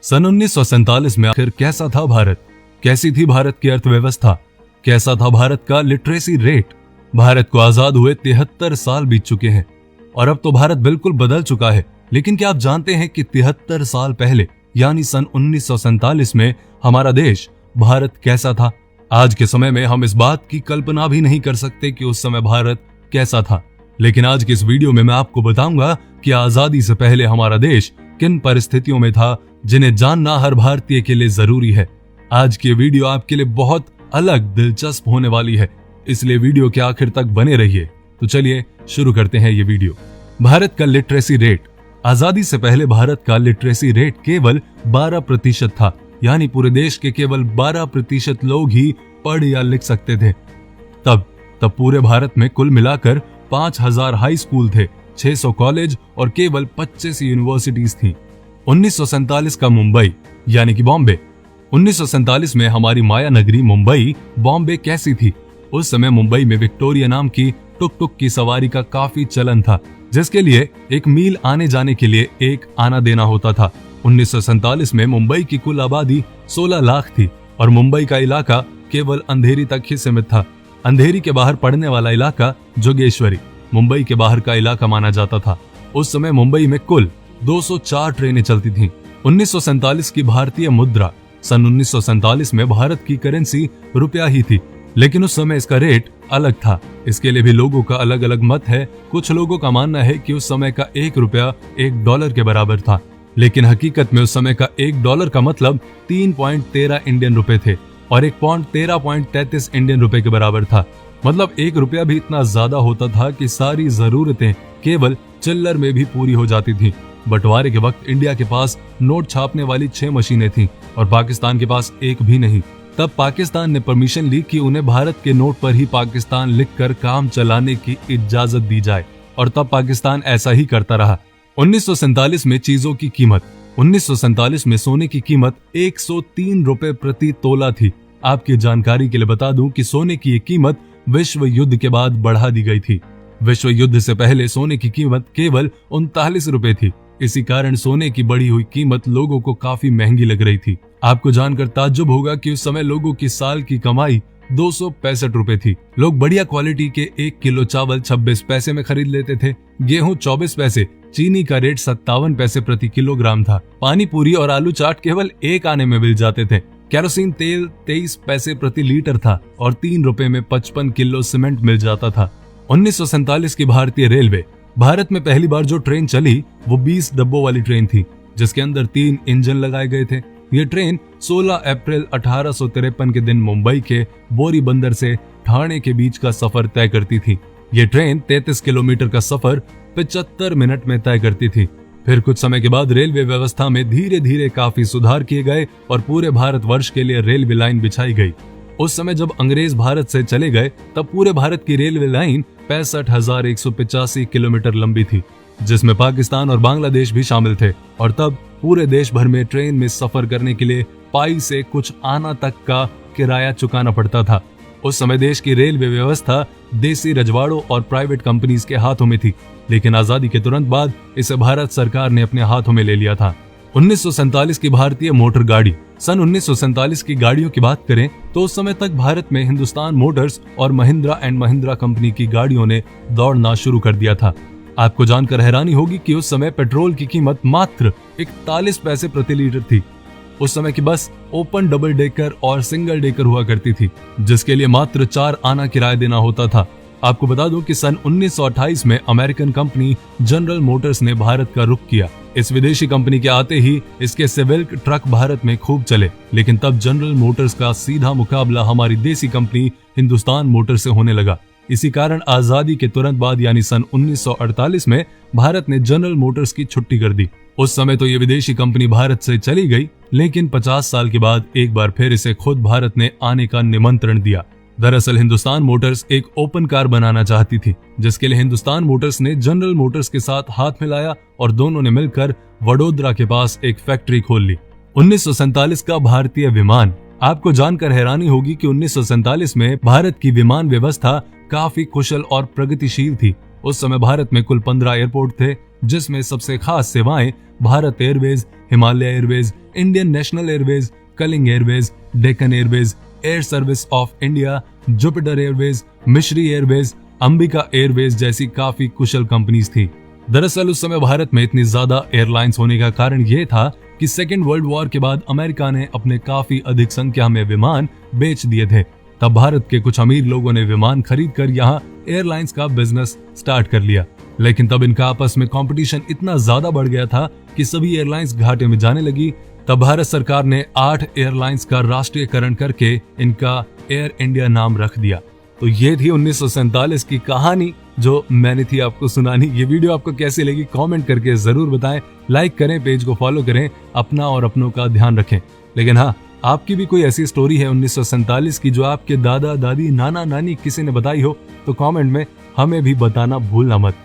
सन 1947 में आखिर कैसा था भारत? कैसी थी भारत की अर्थव्यवस्था? कैसा था भारत का लिटरेसी रेट? भारत को आजाद हुए 73 साल बीत चुके हैं और अब तो भारत बिल्कुल बदल चुका है। लेकिन क्या आप जानते हैं कि 73 साल पहले यानी सन 1947 में हमारा देश भारत कैसा था? आज के समय में हम इस बात की कल्पना भी नहीं कर सकते कि उस समय भारत कैसा था। लेकिन आज की इस वीडियो में मैं आपको बताऊंगा कि आजादी से पहले हमारा देश किन परिस्थितियों में था, जिन्हें जानना हर भारतीय के लिए जरूरी है। आज की वीडियो आपके लिए बहुत अलग दिलचस्प होने वाली है, इसलिए वीडियो के आखिर तक बने रहिए। तो चलिए शुरू करते हैं ये वीडियो। भारत का लिटरेसी रेट। आजादी से पहले भारत का लिटरेसी रेट केवल 12% था, यानी पूरे देश के केवल 12% लोग ही पढ़ या लिख सकते थे। तब पूरे भारत में कुल मिलाकर 5000 हाई स्कूल थे, 600 कॉलेज और केवल 25 यूनिवर्सिटीज थी। 1947 का मुंबई यानी कि बॉम्बे। 1947 में हमारी माया नगरी मुंबई बॉम्बे कैसी थी? उस समय मुंबई में विक्टोरिया नाम की टुक टुक की सवारी का काफी चलन था, जिसके लिए 1 मील आने जाने के लिए 1 आना देना होता था। 1947 में मुंबई की कुल आबादी 16 लाख थी और मुंबई का इलाका केवल अंधेरी तक ही सीमित था। अंधेरी के बाहर पड़ने वाला इलाका जोगेश्वरी मुंबई के बाहर का इलाका माना जाता था। उस समय मुंबई में कुल 204 ट्रेनें चलती थीं। 1947 की भारतीय मुद्रा। सन 1947 में भारत की करेंसी रुपया ही थी, लेकिन उस समय इसका रेट अलग था। इसके लिए भी लोगों का अलग अलग मत है। कुछ लोगों का मानना है कि उस समय का 1 रुपया $1 के बराबर था, लेकिन हकीकत में उस समय का $1 का मतलब 3.13 इंडियन रुपए थे और 1 पौंड 13.33 इंडियन रुपए के बराबर था। मतलब 1 रुपया भी इतना ज्यादा होता था कि सारी जरूरतें केवल चिल्लर में भी पूरी हो जाती थी। बंटवारे के वक्त इंडिया के पास नोट छापने वाली 6 मशीनें थीं और पाकिस्तान के पास एक भी नहीं। तब पाकिस्तान ने परमिशन ली कि उन्हें भारत के नोट पर ही पाकिस्तान लिखकर काम चलाने की इजाजत दी जाए और तब पाकिस्तान ऐसा ही करता रहा। 1947 में चीजों की कीमत। 1947 में सोने की कीमत 103 रुपए प्रति तोला थी। आपकी जानकारी के लिए बता दूं कि सोने की ये कीमत विश्व युद्ध के बाद बढ़ा दी गई थी। विश्व युद्ध से पहले सोने की कीमत केवल 39 रुपए थी। इसी कारण सोने की बढ़ी हुई कीमत लोगों को काफी महंगी लग रही थी। आपको जानकर ताज्जुब होगा कि उस समय लोगों की साल की कमाई 265 रुपए थी। लोग बढ़िया क्वालिटी के 1 किलो चावल 26 पैसे में खरीद लेते थे, गेहूं 24 पैसे, चीनी का रेट 57 पैसे प्रति किलोग्राम था, पानी पूरी और आलू चाट केवल 1 आने में मिल जाते थे, केरोसिन तेल 23 पैसे प्रति लीटर था और 3 रुपए में 55 किलो सीमेंट मिल जाता था। 1947 की भारतीय रेलवे। भारत में पहली बार जो ट्रेन चली वो 20 डब्बों वाली ट्रेन थी, जिसके अंदर 3 इंजन लगाए गए थे। ये ट्रेन 16 अप्रैल 1853 के दिन मुंबई के बोरी बंदर से ठाणे के बीच का सफर तय करती थी। ये ट्रेन 33 किलोमीटर का सफर 75 मिनट में तय करती थी। फिर कुछ समय के बाद रेलवे व्यवस्था में धीरे धीरे काफी सुधार किए गए और पूरे भारतवर्ष के लिए रेलवे लाइन बिछाई गई। उस समय जब अंग्रेज भारत से चले गए तब पूरे भारत की रेलवे लाइन 65,185 किलोमीटर लंबी थी, जिसमें पाकिस्तान और बांग्लादेश भी शामिल थे। और तब पूरे देश भर में ट्रेन में सफर करने के लिए पाई से कुछ आना तक का किराया चुकाना पड़ता था। उस समय देश की रेलवे व्यवस्था देसी रजवाड़ों और प्राइवेट कंपनीज के हाथों में थी, लेकिन आजादी के तुरंत बाद इसे भारत सरकार ने अपने हाथों में ले लिया था। 1947 की भारतीय मोटर गाड़ी। सन 1947 की गाड़ियों की बात करें तो उस समय तक भारत में हिंदुस्तान मोटर्स और महिंद्रा एंड महिंद्रा कंपनी की गाड़ियों ने दौड़ना शुरू कर दिया था। आपको जानकर हैरानी होगी कि उस समय पेट्रोल की कीमत मात्र 41 पैसे प्रति लीटर थी। उस समय की बस ओपन डबल डेकर और सिंगल डेकर हुआ करती थी, जिसके लिए मात्र 4 आना किराया देना होता था। आपको बता दूं कि सन 1928 में अमेरिकन कंपनी जनरल मोटर्स ने भारत का रुख किया। इस विदेशी कंपनी के आते ही इसके सिविक ट्रक भारत में खूब चले, लेकिन तब जनरल मोटर्स का सीधा मुकाबला हमारी देसी कंपनी हिंदुस्तान मोटर से होने लगा। इसी कारण आजादी के तुरंत बाद यानी सन 1948 में भारत ने जनरल मोटर्स की छुट्टी कर दी। उस समय तो ये विदेशी कंपनी भारत से चली गई, लेकिन 50 साल के बाद एक बार फिर इसे खुद भारत ने आने का निमंत्रण दिया। दरअसल हिंदुस्तान मोटर्स एक ओपन कार बनाना चाहती थी, जिसके लिए हिंदुस्तान मोटर्स ने जनरल मोटर्स के साथ हाथ मिलाया और दोनों ने मिलकर वडोदरा के पास एक फैक्ट्री खोल ली। 1947 का भारतीय विमान। आपको जानकर हैरानी होगी कि 1947 में भारत की विमान व्यवस्था काफी कुशल और प्रगतिशील थी। उस समय भारत में कुल 15 एयरपोर्ट थे, जिसमें सबसे खास सेवाएं Bharat Airways, Himalaya Airways, Indian National Airways, Kalinga Airways, Deccan Airways, Air Service of India, Jupiter Airways, Mishri Airways, Ambika Airways जैसी काफी कुशल कंपनीज थी। दरअसल उस समय भारत में इतनी ज्यादा एयरलाइंस होने का कारण यह था कि सेकेंड वर्ल्ड वॉर के बाद अमेरिका ने अपने काफी अधिक संख्या में विमान बेच दिए थे। तब भारत के कुछ अमीर लोगों ने विमान खरीद कर यहाँ एयरलाइंस का बिजनेस स्टार्ट कर लिया, लेकिन तब इनका आपस में कंपटीशन इतना ज्यादा बढ़ गया था कि सभी एयरलाइंस घाटे में जाने लगी। तब भारत सरकार ने 8 एयरलाइंस का राष्ट्रीयकरण करके इनका एयर इंडिया नाम रख दिया। तो ये थी 1947 की कहानी जो मैंने थी आपको सुनानी। ये वीडियो आपको कैसी लगी कमेंट करके जरूर बताएं, लाइक करें, पेज को फॉलो करें, अपना और अपनों का ध्यान रखें। लेकिन हाँ, आपकी भी कोई ऐसी स्टोरी है 1947 की जो आपके दादा दादी नाना नानी किसी ने बताई हो तो कमेंट में हमें भी बताना भूलना मत।